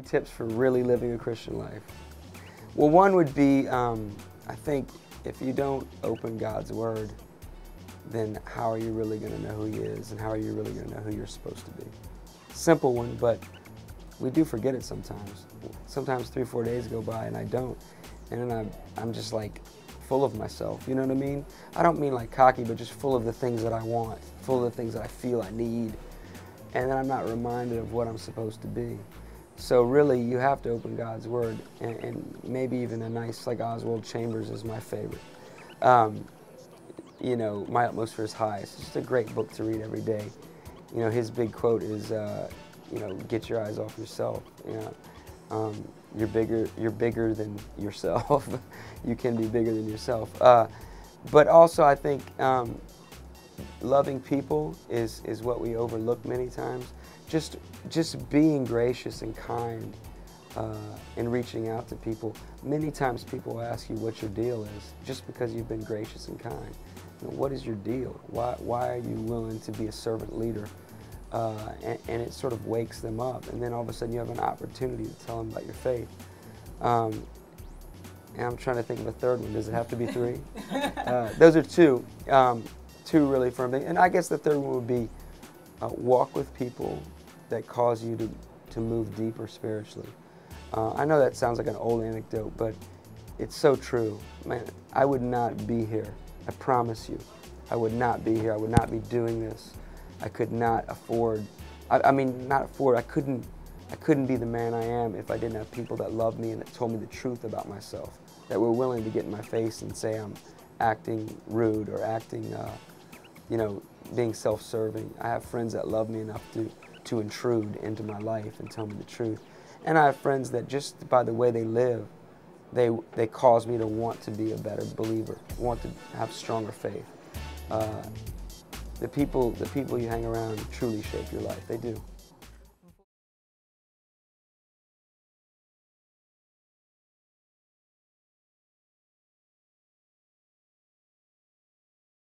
3 tips for really living a Christian life. Well, one would be, I think, if you don't open God's Word, then how are you really going to know who He is, and how are you really going to know who you're supposed to be? Simple one, but we do forget it sometimes. Sometimes 3 or 4 days go by and I don't, and then I'm just like full of myself, you know what I mean? I don't mean like cocky, but just full of the things that I want, full of the things that I feel I need, and then I'm not reminded of what I'm supposed to be. So really, you have to open God's Word, and maybe even a nice, like Oswald Chambers is my favorite. You know, My Utmost for His Highest. It's just a great book to read every day. You know, his big quote is, you know, get your eyes off yourself. You know, you're bigger than yourself. You can be bigger than yourself. But also, I think loving people is what we overlook many times. Just being gracious and kind and reaching out to people. Many times people will ask you what your deal is, just because you've been gracious and kind. You know, what is your deal? Why are you willing to be a servant leader? And it sort of wakes them up, and then all of a sudden you have an opportunity to tell them about your faith. And I'm trying to think of a third one. Does it have to be 3? Those are 2. 2 really firm things. And I guess the third one would be walk with people that cause you to move deeper spiritually. I know that sounds like an old anecdote, but it's so true. Man, I would not be here. I promise you. I would not be here. I would not be doing this. I could not afford, I mean, not afford, I couldn't be the man I am if I didn't have people that loved me and that told me the truth about myself, that were willing to get in my face and say I'm acting rude or acting, you know, being self-serving. I have friends that love me enough to intrude into my life and tell me the truth. And I have friends that just by the way they live, they cause me to want to be a better believer, want to have stronger faith. The people you hang around truly shape your life. They do.